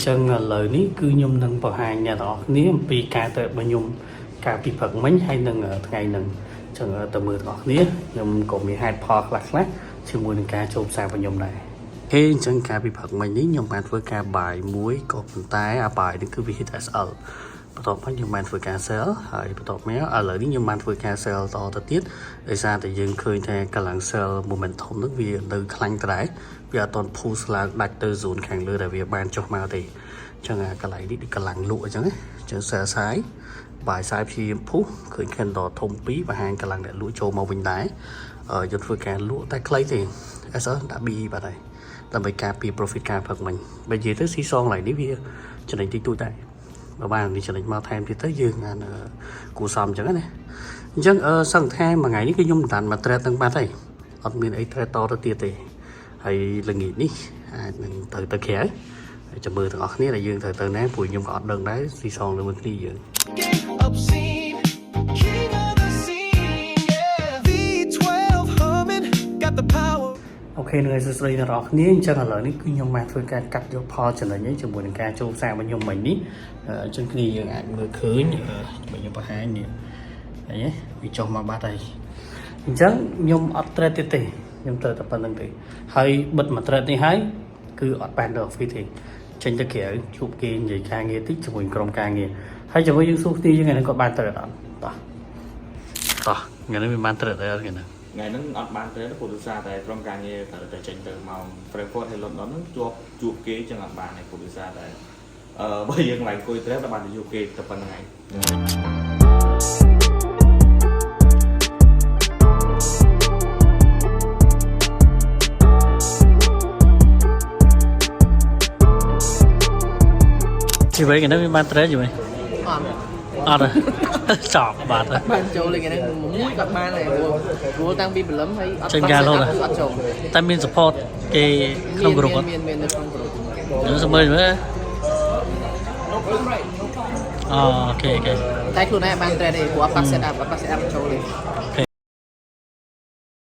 chân lời ní cứ nhung nâng vào hàng nhà đó nếu vì cả tự mà nhung cả bị phật mấy hay nâng ở ngày nâng chân từ 10 đó nếu nhung cũng bị hai phật lạc lát chứ mua nâng ca chụp sang vào nhung này khi chân cả bị phật mấy ní nhung bạn với ca bài muối cột tay bài đến cứ vì hít ở bắt đầu bắt nhung bạn với ca selហើយបន្តមកឥឡូវនេះខ្ញុំបានធ្វើការ sell តទៅទៀតដោយសារតែយើងឃើញថាកម្លាំង sell momentum ហ្នឹងវានៅខ្លាំងដែរវាអត់ត push ឡើងដាច់ទៅ zone ខាងលើដែលវាបានចុះមកទេអញ្ចឹងកន្លែងនេះកម្លាំងលក់អញ្ចឹងណាអញ្ចឹង sell សាយបាយសាយព្យាយាមពុះឃើញ candle ធំ2បង្ហាញកម្លាំងដែលលក់ចូលមកវិញដែរយើងធ្វើការលក់តែខ្លីទេ SR ដាក់ B បាទហើយដើម្បីការពី profit ការផឹកមិញបើនិយាយទៅស៊ីសងឡើងនេះវាចំណេញតិចតួចដែរបើបាននេះចំណេញមកថែមទៀតទៅយើងអានគួរសមអញ្ចឹងណាអញ្ចឹងសឹងថាមួយថ្ងៃនេះគឺខ្ញុំមិនតាន់មក trade ទាំងបាត់ទេអត់មានអី trade តទៅទៀតទេហើយល្ងាចនេះអាចនឹងទៅក្រៅហើយចាំមើលទាំងអស់គ្នាដែលយើងត្រូវទៅណាព្រោះខ្ញុំក៏អត់ដឹងដែរស៊ីសងលើមួយគ្នាយើងអូខេនឹងឲ្យសួស្តីដល់អ្នកគ្នាអញ្ចឹងឥឡូវនេះគឺខ្ញុំមកធ្វើការកាត់យកផលចំណេញឯងជាមួយនឹងការចូលផ្សាររបស់ខ្ញុំមិញនេះអញ្ចឹងគ្នាយើងអាចមើលឃើញខ្ញុំបង្ហាញនេះឃើញទេវាចុះមកបាត់ហើយអញ្ចឹងខ្ញុំអត់ trade ទៀតទេខ្ញុំត្រូវតែប៉ុណ្្នឹងទេហើយបិទមក trade នេះហើយគឺអត់បានទៅ office ទេចេញទៅក្រៅជួបគេនិយាយការងារតិចជាមួយក្រុមការងារហើយជាមួយយើងសួរគ្នាយើងថ្ងៃនេះក៏បាន trade អត់តោះថ្ងៃនេះមានបាន trade អីអត់គេណាថ្ងៃហ្នឹងអត់បានទេព្រោះដោយសារតែក្រុមការងារត្រូវតែចេញទៅមក Frankfurt ហើយ London ហ្នឹងជួបគេចឹងអត់បានទេព្រោះដោយសារតែបើយើងឡើងអង្គុយត្រេះតែបានទៅជួបគេតែប៉ុណ្្នឹងហើយជីវិតហ្នឹងមានបាន trade យូរទេអត់ចប់បាត់ហើយបានចូលលេងហ្នឹងមួយក៏បានដែរព្រោះតាំងពីព្រលឹមហើយអត់ចូលតែមាន support គេក្នុង group មាននៅក្នុង group យើងសមើលមើលអូខេតែខ្លួនឯងបាន trade ទេព្រោះអត់ set up ចូលទេ